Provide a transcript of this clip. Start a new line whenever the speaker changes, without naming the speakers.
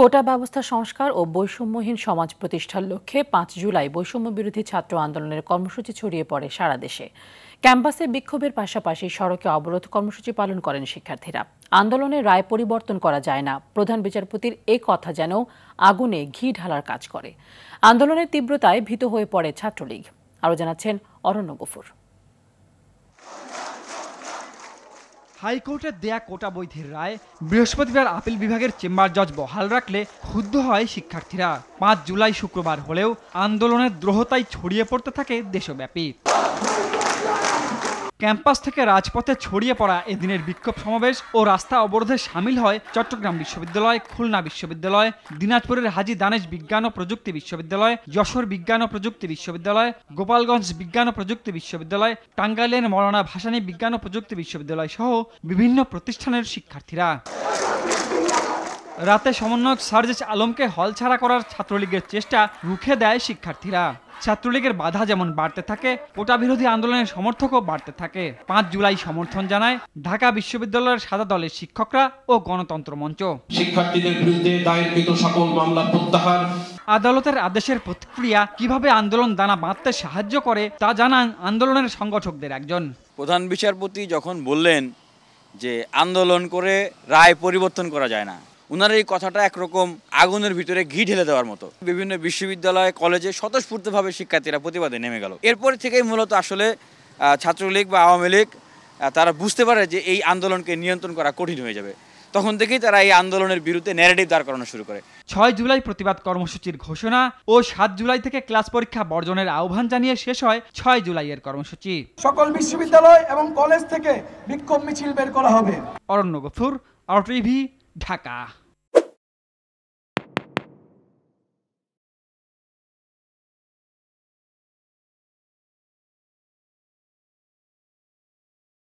কোটা ব্যবস্থা সংস্কার ও বৈষম্যহীন সমাজ প্রতিষ্ঠার লক্ষ্যে ৫ জুলাই বৈষম্য বিরোধী ছাত্র আন্দোলনের কর্মসূচি ছড়িয়ে পড়ে সারা দেশে। ক্যাম্পাসে বিক্ষোভের পাশাপাশি সড়কে অবরোধ কর্মসূচি পালন করেন শিক্ষার্থীরা। আন্দোলনের রায় পরিবর্তন করা যায় না, প্রধান বিচারপতির এ কথা যেন আগুনে ঘি ঢালার কাজ করে। আন্দোলনের তীব্রতায় ভীত হয়ে পড়ে ছাত্রলীগ। আরও জানাচ্ছেন অরণ্য গফুর।
হাইকোর্টের দেয়া কোটা বৈধের রায় বৃহস্পতিবার আপিল বিভাগের চেম্বার জজ বহাল রাখলে ক্ষুব্ধ হয় শিক্ষার্থীরা। ৫ জুলাই শুক্রবার হলেও আন্দোলনের দ্রোহতায় ছড়িয়ে পড়তে থাকে দেশব্যাপী। ক্যাম্পাস থেকে রাজপথে ছড়িয়ে পড়া এদিনের বিক্ষোভ সমাবেশ ও রাস্তা অবরোধে সামিল হয় চট্টগ্রাম বিশ্ববিদ্যালয়, খুলনা বিশ্ববিদ্যালয়, দিনাজপুরের হাজী দানেশ বিজ্ঞান ও প্রযুক্তি বিশ্ববিদ্যালয়, যশোর বিজ্ঞান ও প্রযুক্তি বিশ্ববিদ্যালয়, গোপালগঞ্জ বিজ্ঞান ও প্রযুক্তি বিশ্ববিদ্যালয়, টাঙ্গাইলের মৌলানা ভাসানী বিজ্ঞান ও প্রযুক্তি বিশ্ববিদ্যালয় সহ বিভিন্ন প্রতিষ্ঠানের শিক্ষার্থীরা। রাতে সমন্বয়ক সার্জিস আলমকে হল ছাড়া করার ছাত্রলীগের চেষ্টা রুখে দেয় শিক্ষার্থীরা। ছাত্রলীগের বাধা যেমন বাড়তে থাকে, কোটা বিরোধী আন্দোলনের সমর্থকও বাড়তে থাকে। ৫ জুলাই সমর্থন জানায় ঢাকা বিশ্ববিদ্যালয়ের সাদা দলের শিক্ষকরা ও গণতন্ত্র মঞ্চ।
শিক্ষার্থীদের বিরুদ্ধে দায়েরকৃত সকল মামলা প্রত্যাহার।
আদালতের আদেশের প্রতিক্রিয়া কিভাবে আন্দোলন দানা বাঁধতে সাহায্য করে তা জানান আন্দোলনের সংগঠকদের একজন।
প্রধান বিচারপতি যখন বললেন যে আন্দোলন করে রায় পরিবর্তন করা যায় না, উনার এই কথাটা একরকম আগুনের ভিতরে ঘি ঢেলে দেওয়ার মতো। বিভিন্ন বিশ্ববিদ্যালয়, কলেজে স্বতঃস্ফূর্তভাবে শিক্ষার্থীরা প্রতিবাদে নেমে গেল। এরপর থেকেই মূলত আসলে ছাত্রলীগ বা আওয়ামী লীগ তারা বুঝতে পারে যে এই আন্দোলনকে নিয়ন্ত্রণ করা কঠিন হয়ে যাবে। তখন থেকেই তারা এই আন্দোলনের বিরুদ্ধে ন্যারেটিভ দাঁড় করানো শুরু করে।
৬ জুলাই প্রতিবাদ কর্মসূচির ঘোষণা ও ৭ জুলাই থেকে ক্লাস পরীক্ষা বর্জনের আহ্বান জানিয়ে শেষ হয় ৬ জুলাইয়ের কর্মসূচি।
সকল বিশ্ববিদ্যালয় এবং কলেজ থেকে বিক্ষোভ মিছিল বের করা হবে।
অরণ্য গফুর, RTV, ঢাকা।